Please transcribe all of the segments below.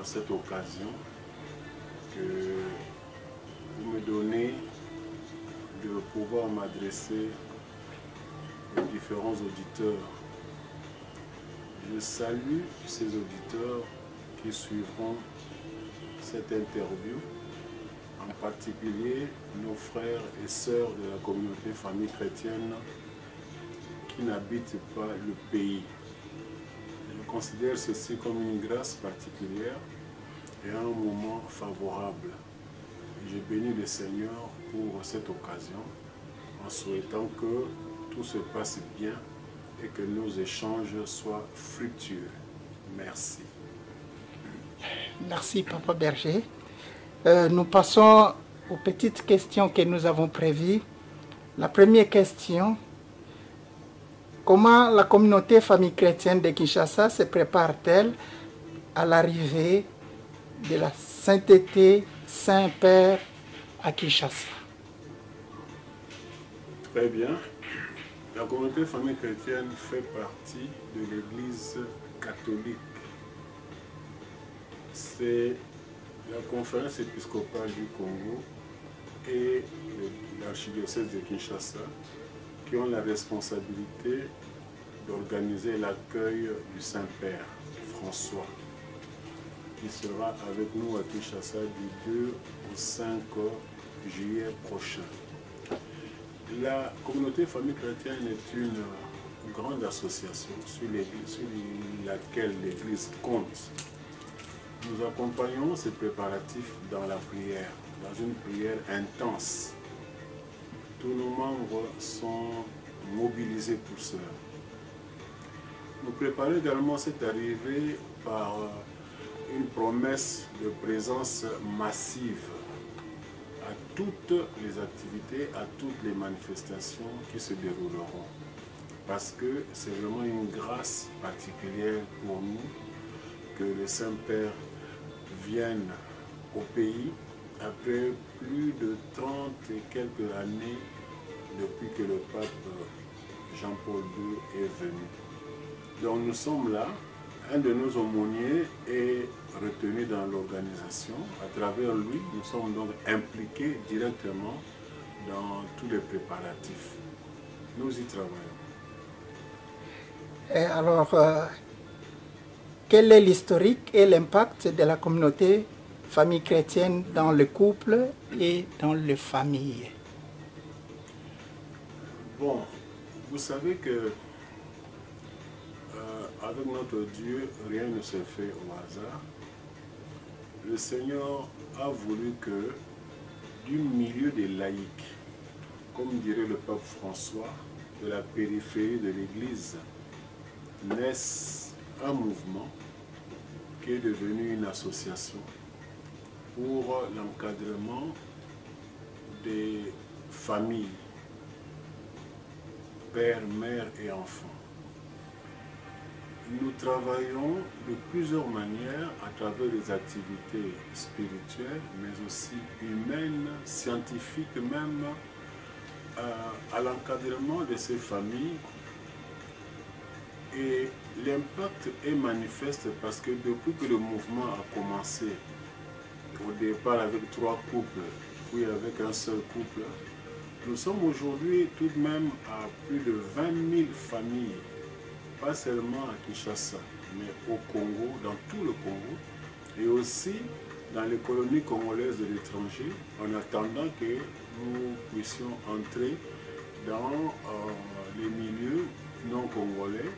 cette occasion que vous me donnez de pouvoir m'adresser aux différents auditeurs. Je salue ces auditeurs qui suivront cette interview, en particulier nos frères et sœurs de la communauté famille chrétienne qui n'habitent pas le pays. Je considère ceci comme une grâce particulière et un moment favorable. Je bénis le Seigneur pour cette occasion en souhaitant que tout se passe bien et que nos échanges soient fructueux. Merci. Merci, Papa Berger. Nous passons aux petites questions que nous avons prévues. La première question: comment la communauté famille chrétienne de Kinshasa se prépare-t-elle à l'arrivée de la sainteté Saint-Père à Kinshasa? Très bien. La communauté famille chrétienne fait partie de l'Église catholique. C'est la conférence épiscopale du Congo et l'archidiocèse de Kinshasa qui ont la responsabilité d'organiser l'accueil du Saint-Père François, qui sera avec nous à Kinshasa du 2 au 5 juillet prochain. La communauté famille chrétienne est une grande association sur laquelle l'Église compte. Nous accompagnons ces préparatifs dans la prière, dans une prière intense. Tous nos membres sont mobilisés pour cela. Nous préparons également cette arrivée par une promesse de présence massive à toutes les activités, à toutes les manifestations qui se dérouleront. Parce que c'est vraiment une grâce particulière pour nous que le Saint-Père vienne au pays après plus de 30 et quelques années depuis que le pape Jean-Paul II est venu. Donc nous sommes là. Un de nos aumôniers est retenu dans l'organisation. À travers lui, nous sommes donc impliqués directement dans tous les préparatifs. Nous y travaillons. Et alors, quel est l'historique et l'impact de la communauté famille chrétienne dans le couple et dans les familles? Bon, vous savez que avec notre Dieu, rien ne se fait au hasard. Le Seigneur a voulu que du milieu des laïcs, comme dirait le pape François, de la périphérie de l'Église, naisse un mouvement qui est devenu une association pour l'encadrement des familles, père, mère et enfants. Nous travaillons de plusieurs manières à travers les activités spirituelles, mais aussi humaines, scientifiques même, à l'encadrement de ces familles. Et l'impact est manifeste parce que depuis que le mouvement a commencé, au départ avec 3 couples, puis avec un seul couple, nous sommes aujourd'hui tout de même à plus de 20 000 familles, pas seulement à Kinshasa, mais au Congo, dans tout le Congo, et aussi dans les colonies congolaises de l'étranger, en attendant que nous puissions entrer dans les milieux non congolais,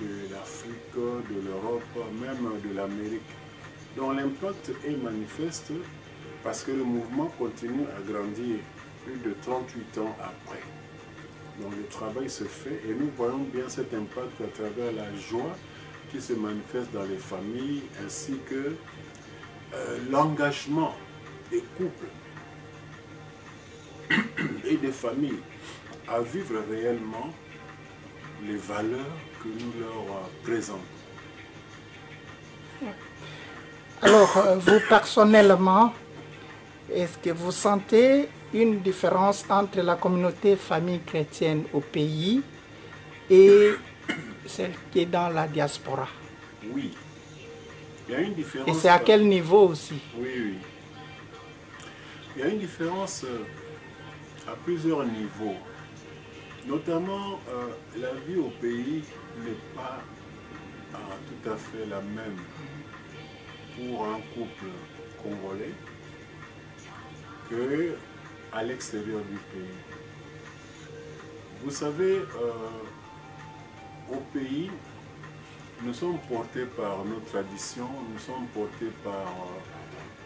de l'Afrique, de l'Europe, même de l'Amérique. Donc l'impact est manifeste parce que le mouvement continue à grandir plus de 38 ans après. Donc le travail se fait et nous voyons bien cet impact à travers la joie qui se manifeste dans les familles ainsi que l'engagement des couples et des familles à vivre réellement les valeurs que nous leur présentons. Alors, vous personnellement, est-ce que vous sentez une différence entre la communauté famille chrétienne au pays et celle qui est dans la diaspora? Oui, Il y a une différence. Et c'est à quel niveau aussi? Oui, oui. Il y a une différence à plusieurs niveaux. Notamment, la vie au pays n'est pas tout à fait la même pour un couple congolais qu'à l'extérieur du pays. Vous savez, au pays, nous sommes portés par nos traditions, nous sommes portés par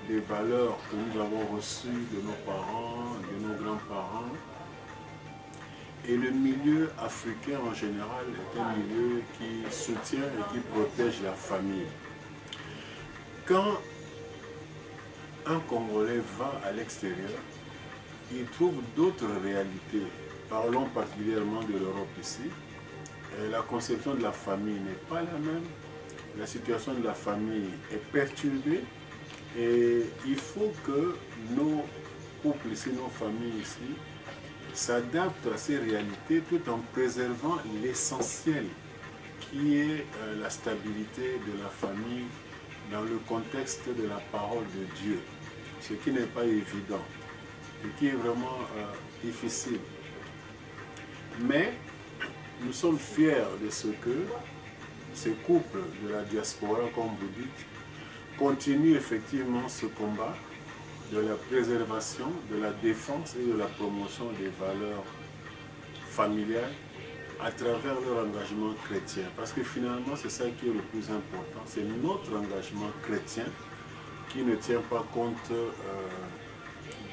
des valeurs que nous avons reçues de nos parents, de nos grands-parents. Et le milieu africain en général est un milieu qui soutient et qui protège la famille. Quand un Congolais va à l'extérieur, il trouve d'autres réalités. Parlons particulièrement de l'Europe ici. La conception de la famille n'est pas la même. La situation de la famille est perturbée. Et il faut que nos couples ici, nos familles ici, s'adaptent à ces réalités tout en préservant l'essentiel qui est la stabilité de la famille dans le contexte de la parole de Dieu, ce qui n'est pas évident, ce qui est vraiment difficile. Mais nous sommes fiers de ce que ces couples de la diaspora, comme vous dites, continuent effectivement ce combat de la préservation, de la défense et de la promotion des valeurs familiales à travers leur engagement chrétien. Parce que finalement, c'est ça qui est le plus important. C'est notre engagement chrétien qui ne tient pas compte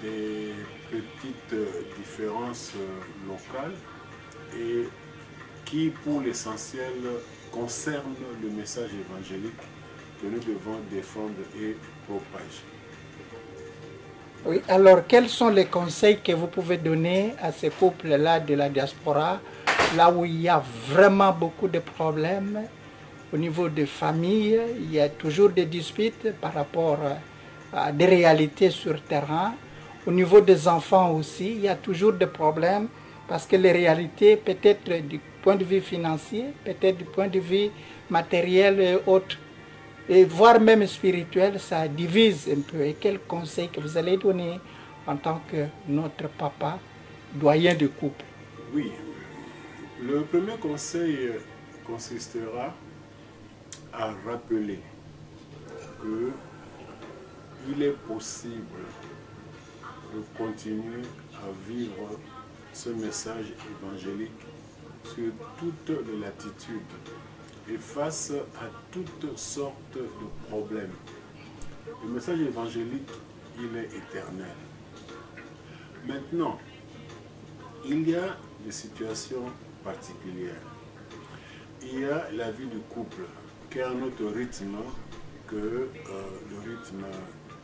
des petites différences locales et qui, pour l'essentiel, concerne le message évangélique que nous devons défendre et propager. Oui, alors quels sont les conseils que vous pouvez donner à ces couples-là de la diaspora, là où il y a vraiment beaucoup de problèmes au niveau des familles, il y a toujours des disputes par rapport à des réalités sur terrain. Au niveau des enfants aussi, il y a toujours des problèmes parce que les réalités, peut-être du point de vue financier, peut-être du point de vue matériel et autres, et voire même spirituel, ça divise un peu. Et quel conseil que vous allez donner en tant que notre papa, doyen de couple? Oui, le premier conseil consistera à rappeler qu'il est possible de continuer à vivre ce message évangélique sur toutes les latitudes et face à toutes sortes de problèmes. Le message évangélique, il est éternel. Maintenant, il y a des situations particulières. Il y a la vie du couple, qui a un autre rythme que le rythme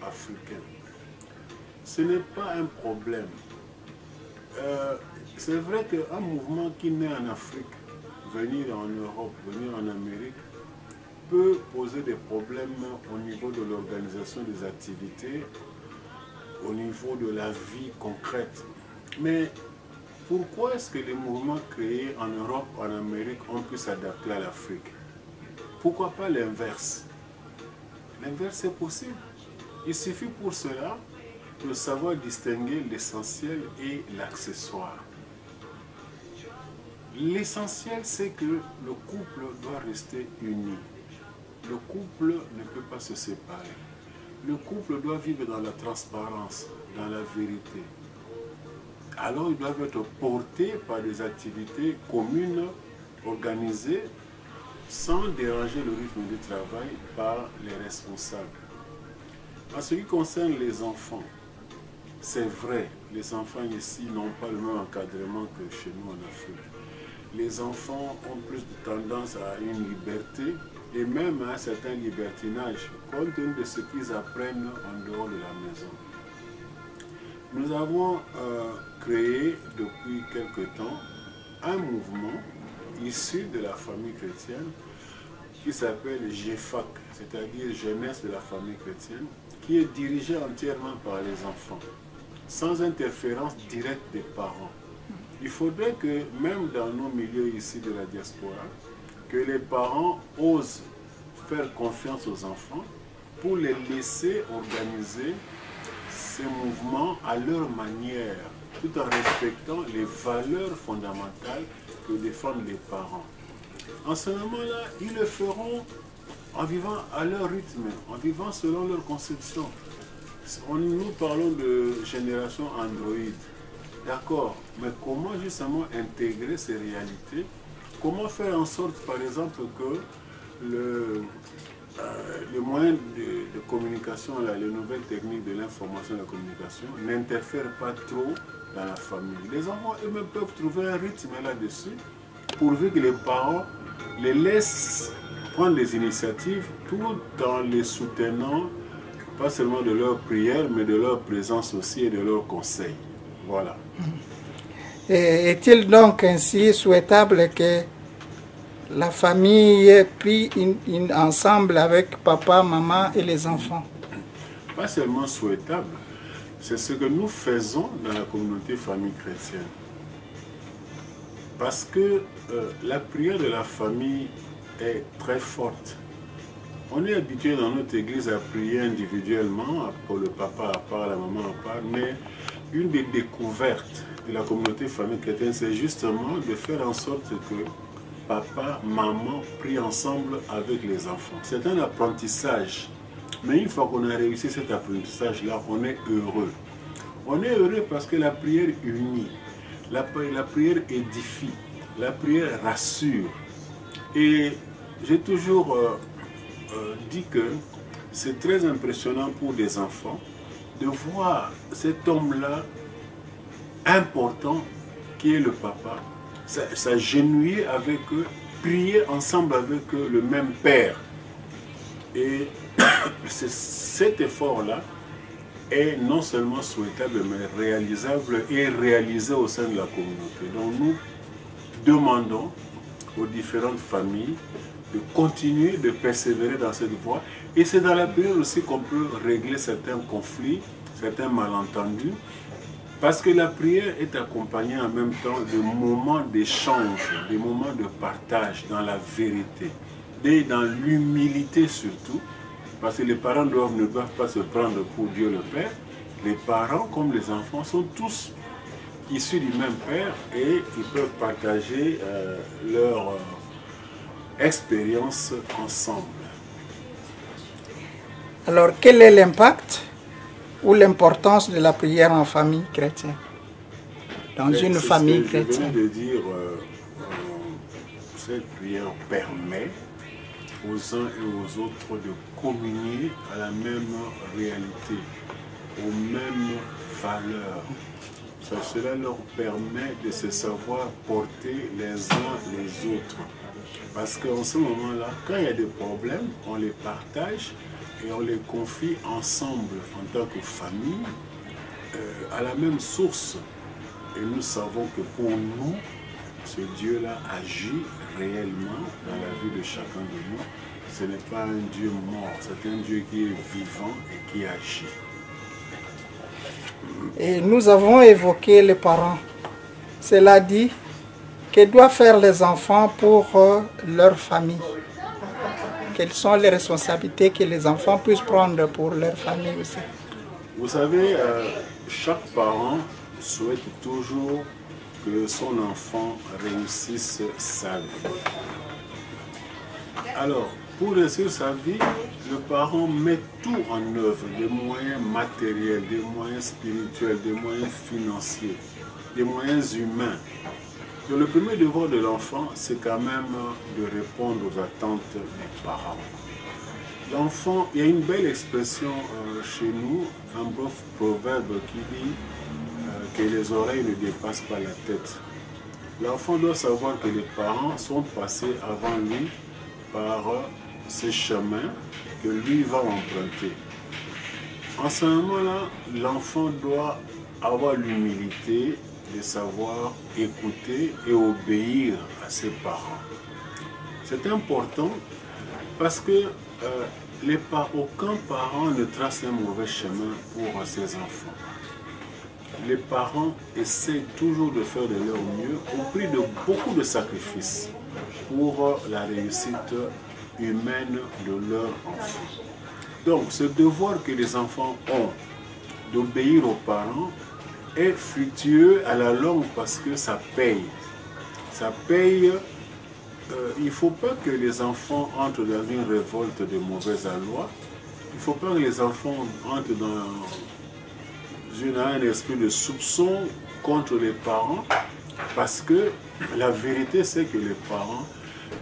africain. Ce n'est pas un problème. C'est vrai qu'un mouvement qui naît en Afrique, venir en Europe, venir en Amérique, peut poser des problèmes au niveau de l'organisation des activités, au niveau de la vie concrète. Mais pourquoi est-ce que les mouvements créés en Europe, en Amérique, ont pu s'adapter à l'Afrique? Pourquoi pas l'inverse? L'inverse est possible. Il suffit pour cela de savoir distinguer l'essentiel et l'accessoire. L'essentiel, c'est que le couple doit rester uni. Le couple ne peut pas se séparer. Le couple doit vivre dans la transparence, dans la vérité. Alors, ils doivent être portés par des activités communes, organisées, sans déranger le rythme du travail par les responsables. En ce qui concerne les enfants, c'est vrai, les enfants ici n'ont pas le même encadrement que chez nous en Afrique. Les enfants ont plus de tendance à une liberté et même à un certain libertinage, compte tenu de ce qu'ils apprennent en dehors de la maison. Nous avons créé depuis quelque temps un mouvement issu de la famille chrétienne qui s'appelle GEFAC, c'est-à-dire Jeunesse de la famille chrétienne, qui est dirigé entièrement par les enfants, sans interférence directe des parents. Il faudrait que, même dans nos milieux ici de la diaspora, que les parents osent faire confiance aux enfants pour les laisser organiser ces mouvements à leur manière, tout en respectant les valeurs fondamentales que défendent les parents. En ce moment-là, ils le feront en vivant à leur rythme, en vivant selon leur conception. Nous parlons de génération Android. D'accord, mais comment justement intégrer ces réalités? Comment faire en sorte, par exemple, que les moyens de communication, là, les nouvelles techniques de l'information et de la communication n'interfèrent pas trop dans la famille? Les enfants eux-mêmes peuvent trouver un rythme là-dessus, pourvu que les parents les laissent prendre des initiatives tout en les soutenant, pas seulement de leur prière, mais de leur présence aussi et de leurs conseils. Voilà. Est-il donc ainsi souhaitable que la famille prie ensemble avec papa, maman et les enfants? Pas seulement souhaitable, c'est ce que nous faisons dans la communauté famille chrétienne. Parce que la prière de la famille est très forte. On est habitué dans notre église à prier individuellement, pour le papa à part, la maman à part, mais une des découvertes de la communauté famille chrétienne, c'est justement de faire en sorte que papa, maman prient ensemble avec les enfants. C'est un apprentissage, mais une fois qu'on a réussi cet apprentissage-là, on est heureux. On est heureux parce que la prière unit, la prière édifie, la prière rassure. Et j'ai toujours dit que c'est très impressionnant pour des enfants de voir cet homme-là important qui est le papa, s'agenouiller avec eux, prier ensemble avec eux, le même Père. Et cet effort-là est non seulement souhaitable, mais réalisable et réalisé au sein de la communauté. Donc nous demandons aux différentes familles de continuer, de persévérer dans cette voie. Et c'est dans la prière aussi qu'on peut régler certains conflits, certains malentendus, parce que la prière est accompagnée en même temps de moments d'échange, des moments de partage dans la vérité, et dans l'humilité surtout, parce que les parents ne doivent pas se prendre pour Dieu le Père. Les parents, comme les enfants, sont tous issus du même Père et ils peuvent partager leur expérience ensemble. Alors, quel est l'impact ou l'importance de la prière en famille chrétienne, dans une famille chrétienne? Je viens de dire, cette prière permet aux uns et aux autres de communier à la même réalité, aux mêmes valeurs. Cela leur permet de se savoir porter les uns les autres. Parce qu'en ce moment-là, quand il y a des problèmes, on les partage et on les confie ensemble en tant que famille à la même source. Et nous savons que pour nous, ce Dieu-là agit réellement dans la vie de chacun de nous. Ce n'est pas un Dieu mort, c'est un Dieu qui est vivant et qui agit. Et nous avons évoqué les parents. Cela dit, que doivent faire les enfants pour leur famille? Quelles sont les responsabilités que les enfants puissent prendre pour leur famille aussi? Vous savez, chaque parent souhaite toujours que son enfant réussisse sa vie. Alors, pour réussir sa vie, le parent met tout en œuvre, des moyens matériels, des moyens spirituels, des moyens financiers, des moyens humains. Donc, le premier devoir de l'enfant, c'est quand même de répondre aux attentes des parents. L'enfant, il y a une belle expression chez nous, un beau proverbe qui dit que les oreilles ne dépassent pas la tête. L'enfant doit savoir que les parents sont passés avant lui par ces chemins que lui va emprunter. En ce moment-là, l'enfant doit avoir l'humilité de savoir écouter et obéir à ses parents. C'est important parce que aucun parent ne trace un mauvais chemin pour ses enfants. Les parents essaient toujours de faire de leur mieux au prix de beaucoup de sacrifices pour la réussite humaine de leur enfant. Donc, ce devoir que les enfants ont d'obéir aux parents est fructueux à la longue parce que ça paye. Ça paye. Il ne faut pas que les enfants entrent dans une révolte de mauvaise aloi. Il ne faut pas que les enfants entrent dans un esprit de soupçon contre les parents, parce que la vérité, c'est que les parents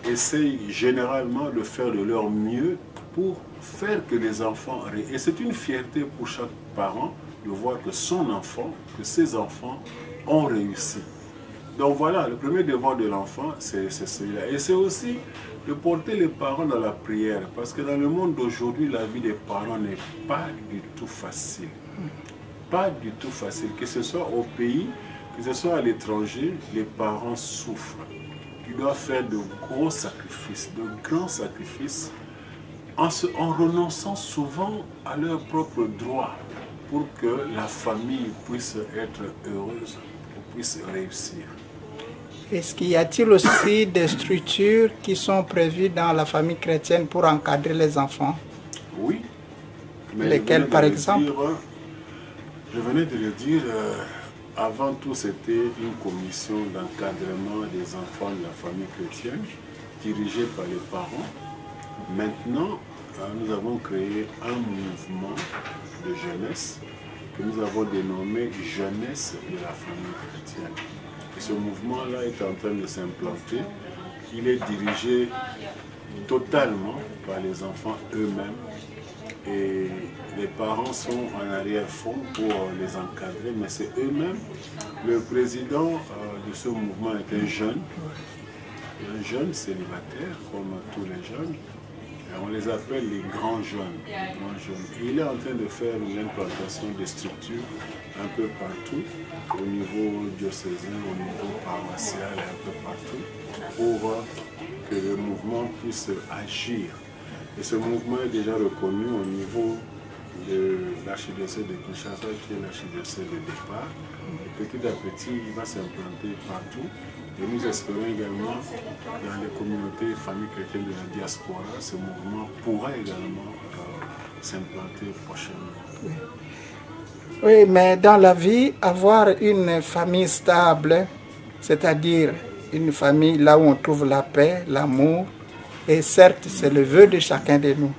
essayent généralement de faire de leur mieux pour faire que les enfants... Et c'est une fierté pour chaque parent de voir que son enfant, que ses enfants ont réussi. Donc voilà, le premier devoir de l'enfant, c'est celui-là. Et c'est aussi de porter les parents dans la prière, parce que dans le monde d'aujourd'hui, la vie des parents n'est pas du tout facile. Pas du tout facile, que ce soit au pays, que ce soit à l'étranger, les parents souffrent. Ils doivent faire de gros sacrifices, de grands sacrifices, en renonçant souvent à leurs propres droits pour que la famille puisse être heureuse et puisse réussir. Est-ce qu'il y a-t-il aussi des structures qui sont prévues dans la famille chrétienne pour encadrer les enfants? Oui. Mais lesquels par exemple? Je venais de le dire, avant tout c'était une commission d'encadrement des enfants de la famille chrétienne dirigée par les parents. Maintenant, nous avons créé un mouvement de jeunesse que nous avons dénommé Jeunesse de la famille chrétienne. Et ce mouvement-là est en train de s'implanter. Il est dirigé totalement par les enfants eux-mêmes. Et les parents sont en arrière-fond pour les encadrer, mais c'est eux-mêmes. Le président de ce mouvement est un jeune célibataire, comme tous les jeunes. Et on les appelle les grands jeunes. Et il est en train de faire une implantation de structures un peu partout, au niveau diocésain, au niveau paroissial, un peu partout, pour que le mouvement puisse agir. Et ce mouvement est déjà reconnu au niveau de l'archidiocèse de Kinshasa, qui est l'archidiocèse de départ. Et petit à petit, il va s'implanter partout. Et nous espérons également dans les communautés et familles chrétiennes de la diaspora, ce mouvement pourra également s'implanter prochainement. Oui, mais dans la vie, avoir une famille stable, c'est-à-dire une famille là où on trouve la paix, l'amour, et certes, c'est le vœu de chacun de nous.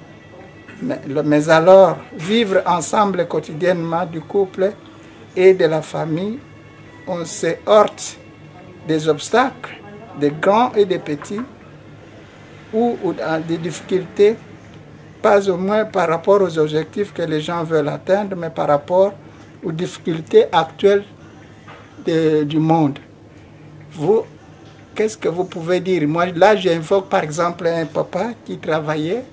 Mais alors, vivre ensemble quotidiennement du couple et de la famille, on se heurte des obstacles, des grands et des petits, ou des difficultés, pas au moins par rapport aux objectifs que les gens veulent atteindre, mais par rapport aux difficultés actuelles du monde. Vous, qu'est-ce que vous pouvez dire? Moi, là, j'invoque par exemple un papa qui travaillait,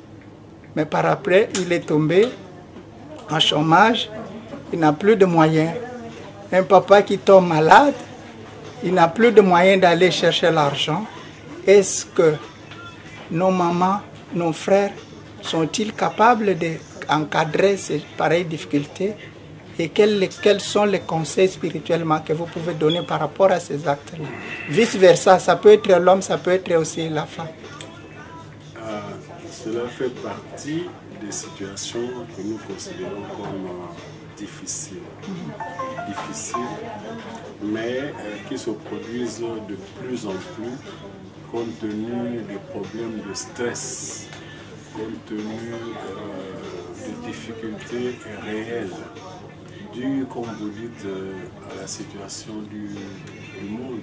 mais par après, il est tombé en chômage, il n'a plus de moyens. Un papa qui tombe malade, il n'a plus de moyens d'aller chercher l'argent. Est-ce que nos mamans, nos frères, sont-ils capables d'encadrer ces pareilles difficultés? Et quels sont les conseils spirituellement que vous pouvez donner par rapport à ces actes-là? Vice-versa, ça peut être l'homme, ça peut être aussi la femme. Cela fait partie des situations que nous considérons comme difficiles. Mais qui se produisent de plus en plus compte tenu des problèmes de stress, compte tenu de difficultés réelles, dues, comme vous dites, à la situation du monde.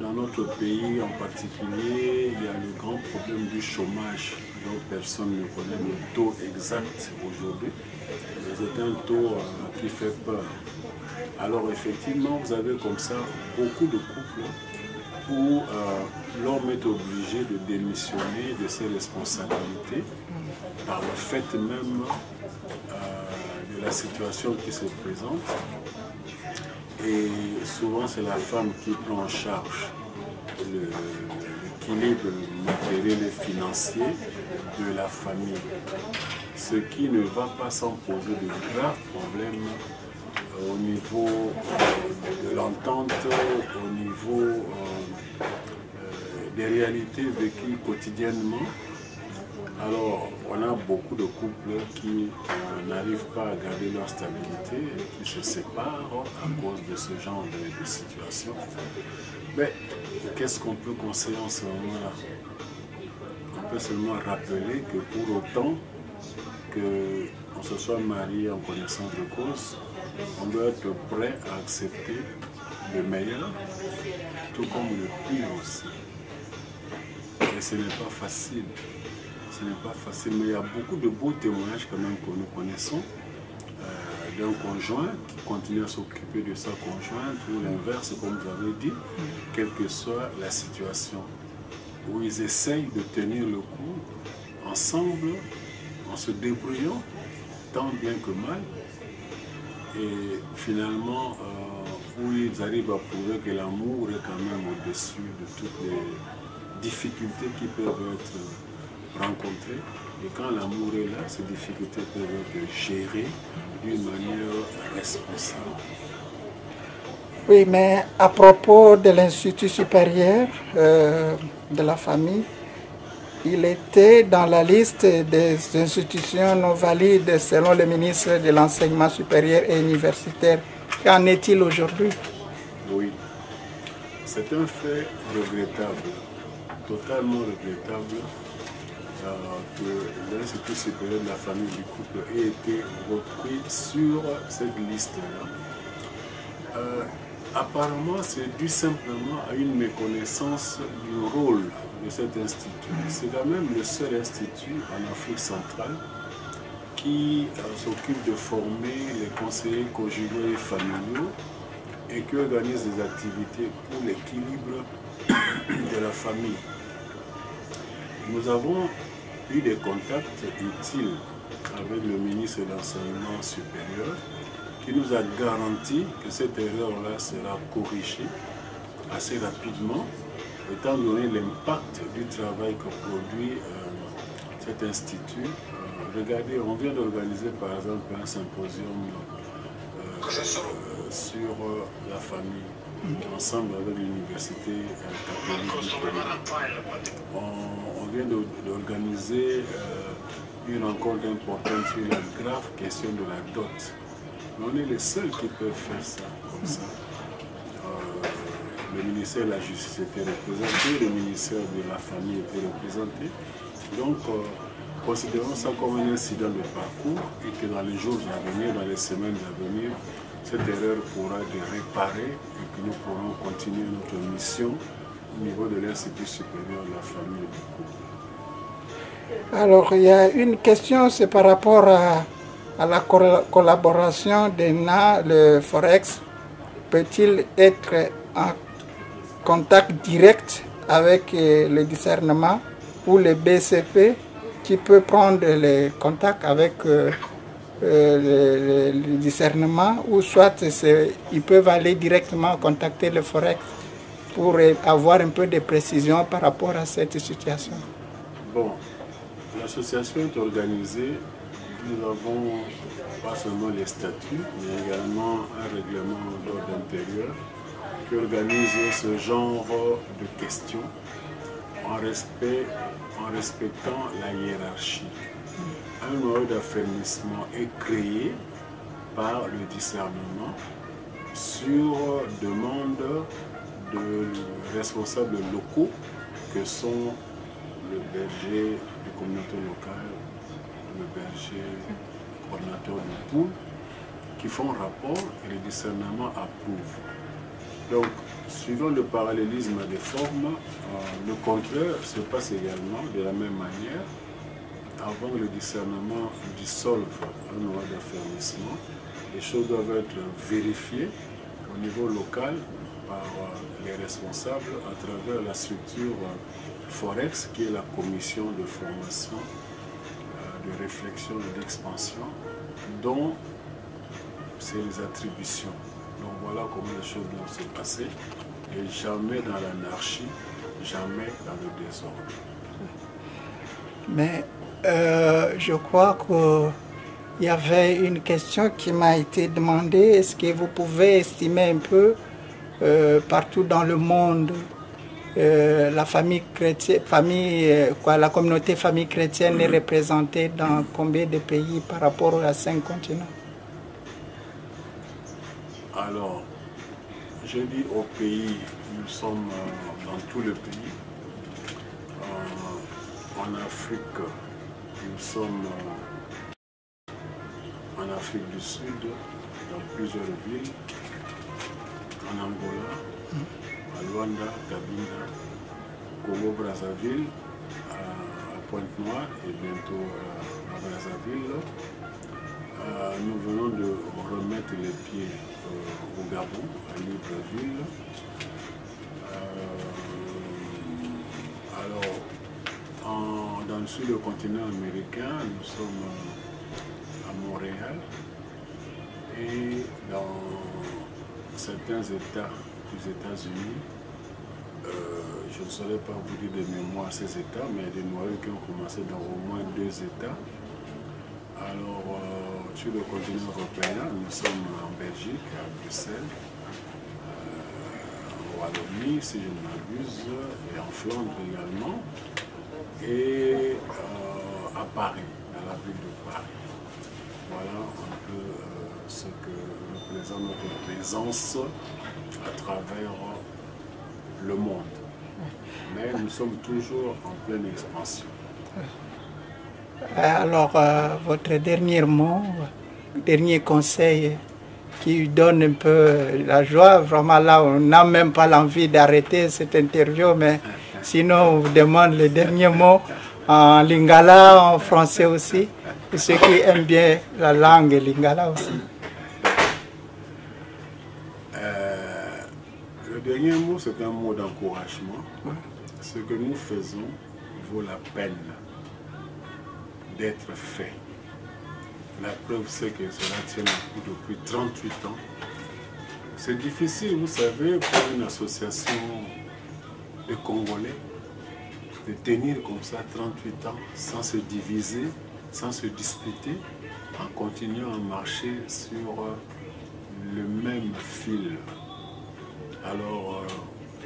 Dans notre pays en particulier, il y a le grand problème du chômage, dont personne ne connaît le taux exact aujourd'hui. C'est un taux qui fait peur. Alors effectivement, vous avez comme ça beaucoup de couples où l'homme est obligé de démissionner de ses responsabilités par le fait même de la situation qui se présente. Et souvent, c'est la femme qui prend en charge l'équilibre matériel et financier de la famille. Ce qui ne va pas sans poser de graves problèmes au niveau de l'entente, au niveau des réalités vécues quotidiennement. Alors, on a beaucoup de couples qui n'arrivent pas à garder leur stabilité et qui se séparent à cause de ce genre de situation. Mais qu'est-ce qu'on peut conseiller en ce moment-là? On peut seulement rappeler que pour autant qu'on se soit marié en connaissance de cause, on doit être prêt à accepter le meilleur, tout comme le pire aussi. Et ce n'est pas facile. Ce n'est pas facile, mais il y a beaucoup de beaux témoignages quand même que nous connaissons d'un conjoint qui continue à s'occuper de sa conjointe ou l'inverse, comme vous avez dit, quelle que soit la situation, où ils essayent de tenir le coup ensemble, en se débrouillant, tant bien que mal, et finalement, où ils arrivent à prouver que l'amour est quand même au-dessus de toutes les difficultés qui peuvent être rencontrées. Et quand l'amour est là, ces difficultés peuvent être gérées d'une manière responsable. Oui, mais à propos de l'Institut supérieur de la famille, il était dans la liste des institutions non valides selon le ministre de l'Enseignement supérieur et universitaire. Qu'en est-il aujourd'hui? Oui, c'est un fait regrettable, totalement regrettable, que l'Institut supérieur de la famille du couple ait été repris sur cette liste-là. Apparemment, c'est dû simplement à une méconnaissance du rôle de cet institut. C'est quand même le seul institut en Afrique centrale qui s'occupe de former les conseillers conjugaux et familiaux et qui organise des activités pour l'équilibre de la famille. Nous avons eu des contacts utiles avec le ministre de l'Enseignement supérieur qui nous a garanti que cette erreur-là sera corrigée assez rapidement, étant donné l'impact du travail que produit cet institut. Regardez, on vient d'organiser par exemple un symposium sur la famille, ensemble avec l'université catholique du Congo. On vient d'organiser une rencontre importante sur la grave question de la dot. Mais on est les seuls qui peuvent faire ça comme ça. Le ministère de la Justice était représenté, le ministère de la Famille était représenté. Donc, considérons ça comme un incident de parcours et que dans les jours à venir, dans les semaines à venir, cette erreur pourra être réparée et que nous pourrons continuer notre mission au niveau de l'Institut supérieur de la famille et du couple. Alors, il y a une question, c'est par rapport à la collaboration d'ENA, le Forex. Peut-il être en contact direct avec le discernement ou le BCP qui peut prendre les contacts avec le discernement, ou soit ils peuvent aller directement contacter le Forex pour avoir un peu de précision par rapport à cette situation? Bon, l'association est organisée. Nous avons pas seulement les statuts, mais également un règlement d'ordre intérieur qui organise ce genre de questions en respectant la hiérarchie. Un noyau d'affermissement est créé par le discernement sur demande de responsables locaux que sont le berger des communautés locales, le berger coordinateur de poule, qui font rapport et le discernement approuve. Donc, suivant le parallélisme des formes, le contraire se passe également de la même manière. Avant que le discernement dissolve un noyau d'affermissement, les choses doivent être vérifiées au niveau local par les responsables à travers la structure Forex, qui est la commission de formation, de réflexion et d'expansion, dont c'est les attributions. Donc voilà comment les choses doivent se passer, et jamais dans l'anarchie, jamais dans le désordre. Mais je crois qu'il y avait une question qui m'a été demandée. Est-ce que vous pouvez estimer un peu partout dans le monde la famille chrétienne, la communauté famille chrétienne est représentée dans combien de pays par rapport à 5 continents? Alors, je dis au pays, nous sommes dans tout le pays. En Afrique, nous sommes en Afrique du Sud, dans plusieurs villes, en Angola, à Luanda, Cabinda, Congo-Brazzaville, à Pointe-Noire et bientôt à Brazzaville. Nous venons de remettre les pieds au Gabon, à Libreville. Alors, sur le continent américain, nous sommes à Montréal et dans certains États des États-Unis, je ne saurais pas vous dire de mémoire ces États, mais des noyaux qui ont commencé dans au moins 2 États. Alors, sur le continent européen, nous sommes en Belgique, à Bruxelles, en Wallonie, si je ne m'abuse, et en Flandre également, et à Paris, dans la ville de Paris. Voilà un peu ce que représente notre présence à travers le monde. Mais nous sommes toujours en pleine expansion. Alors, votre dernier mot, dernier conseil qui donne un peu la joie, vraiment là, on n'a même pas l'envie d'arrêter cette interview, mais sinon on vous demande le dernier mot en lingala, en français aussi, et ceux qui aiment bien la langue lingala aussi. Le dernier mot, c'est un mot d'encouragement. Ce que nous faisons vaut la peine d'être fait. La preuve, c'est que cela tient le coup depuis 38 ans. C'est difficile, vous savez, pour une association de Congolais de tenir comme ça 38 ans sans se diviser, sans se disputer, en continuant à marcher sur le même fil. Alors,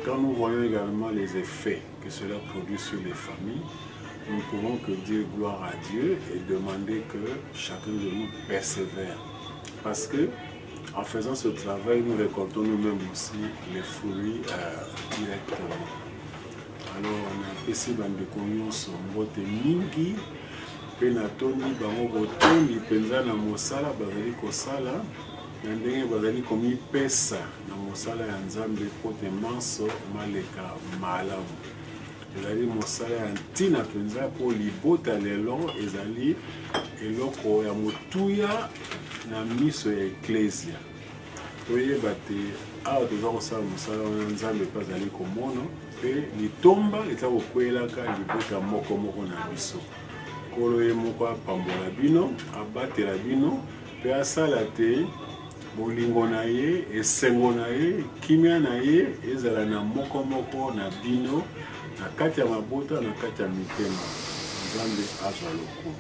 quand nous voyons également les effets que cela produit sur les familles, nous ne pouvons que dire gloire à Dieu et demander que chacun de nous persévère. Parce que en faisant ce travail, nous récoltons nous-mêmes aussi les fruits directement. Alors, on a ici dans des communs sur Mbote Mingi, Penatoni, Bango Botondi, Penzana Mosala, Bazali Kosala, Nandenge Bazali Komi Pesa, Namosala Yanzambe, Pote Manso, Maleka, Malamu. Ezali mosala ya ntina penza po libota lelo ezali eloko ya motuya na miso ya eklesia. Toyeba te awa toza kosala mosala wana nzambe mpe azali komona mpe litomba eza kokwelaka libota moko moko na biso. Nkolo ye moko apambola bino, abatela bino mpe asala te bolingo na ye, esengo na ye, kimia na ye ezala na moko moko na bino. Na kati ya mabota, na kati ya mitema, Nzambe azwa lokumu.